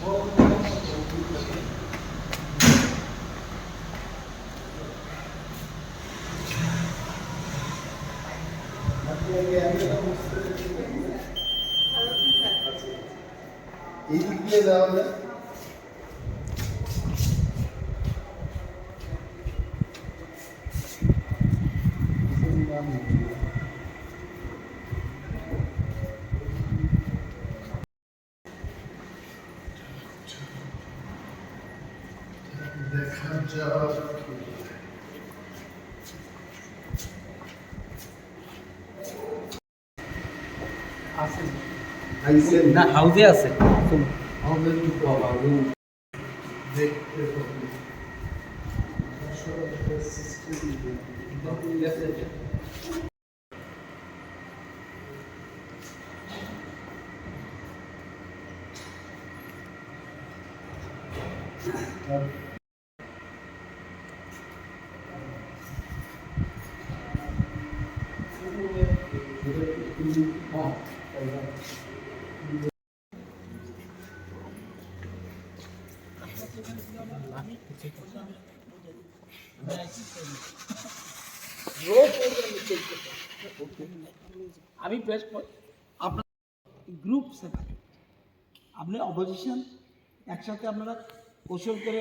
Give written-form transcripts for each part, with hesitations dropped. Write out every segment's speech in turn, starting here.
এই দিক দিয়ে যাওয়া যায়। দেখা যাক আছে না, হাউজে আছে। হাউজে ঢুকতে হবে, দেখতে হবে। আমি প্রেস আপনার গ্রুপ সেপারেট, আপনি অপোজিশন একসাথে আপনারা কৌশল করে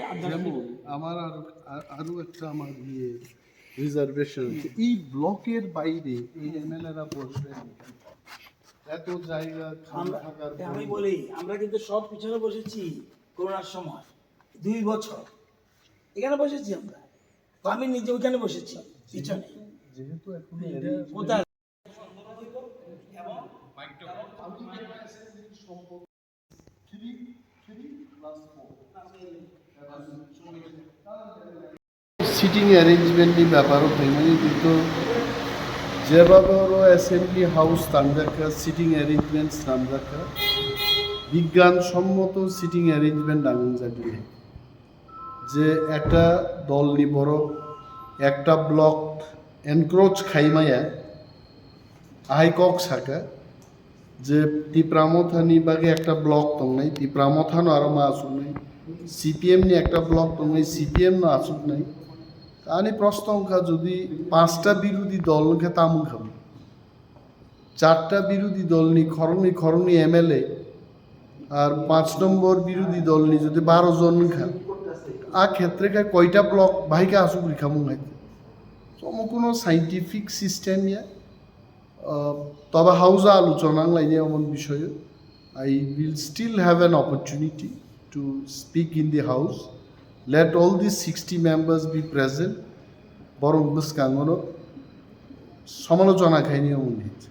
আমার আরো একটা আমার রিজার্ভেশন আছে, এই ব্লকের বাইরে এই এমএলএরা বসবে এত জায়গা থাকার। আমি বলি আমরা কিন্তু সব পিছনে বসেছি করোনার সময় 2 বছর এখানে বসেছি আমরা, আমি নিজে ওইখানে বসেছি পিছনে। যেহেতু এখন কোথায় সিটিং অ্যারেঞ্জমেন্টની ব্যাপারও ফেমানি কিন্তু যেভাবে ওরা অ্যাসেম্বলি হাউস তামজাকা সিটিং অ্যারেঞ্জমেন্টস নামজাকা বিজ্ঞানসম্মত সিটিং অ্যারেঞ্জমেন্ট নামজাকি যে একটা দল নি বড় একটা ব্লক এনক্রোচ খাইমায়া আইকক সাকা যে তিপ্রামথানি বাগে একটা ব্লক দंनाय তিপ্রামথানো আরো মা আসুক নাই সিপিএম নি একটা ব্লক দंनाय সিপিএম না আসুক নাই আনি প্রশ্ন অঙ্কা যদি 5টা বিরোধী দল নকে তামুন খাম 4টা বিরোধী দল নি খরনি এমএলএ আর 5 নম্বর বিরোধী দল নি যদি 12 জন খা আ ক্ষেত্রে কয়টা ব্লক ভাইকা আসুক রিখামু হাইতে সম কোনো সাইন্টিফিক সিস্টেম ইয়া তবে হাউজে আলোচনা লাইনে এমন বিষয়ে I will still have an opportunity to speak in the house let all the 60 members be present বরং বুসকাঙ্গনো সমালোচনা খাইনি এমন হয়েছে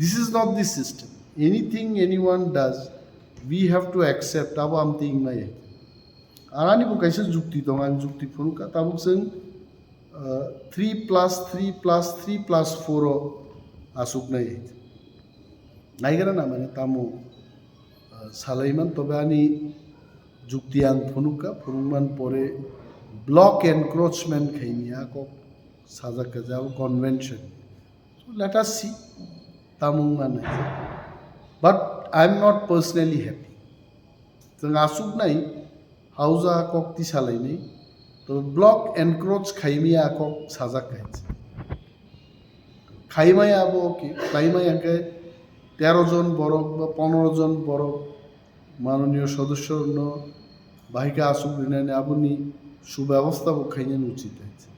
this is not the system anything anyone does we have to accept আবো আমতে ইংমাই আর আনি বুকাইছে যুক্তি দं आं যুক্তি ফুরুকা তাবুক जों 3+3+3+4 আসুকনাই নাইগারা না মানে তামো সালাইমান তবে আনি যুক্তি আং ফুনুকা ফুরুমান পরে ব্লক এনক্রোচমেন্ট খাইনিয়া কক সাজাকা যাও কনভেনশন লেট আস সি তামুং মানে but I am not personally happy जों আসুকনাই হাউজা কক্তি সালাইনাই তো ব্লক এনক্রোচ খাইমিয়া কক সাজা খাইছে খাইমাই আবো ওকে খাইমাই আঁকে 13 জন বরক বা 15 জন বরক মাননীয় সদস্য বাহিকা আসুক রিনানে আবুনি সুব্যবস্থা খাইনে উচিত আছে।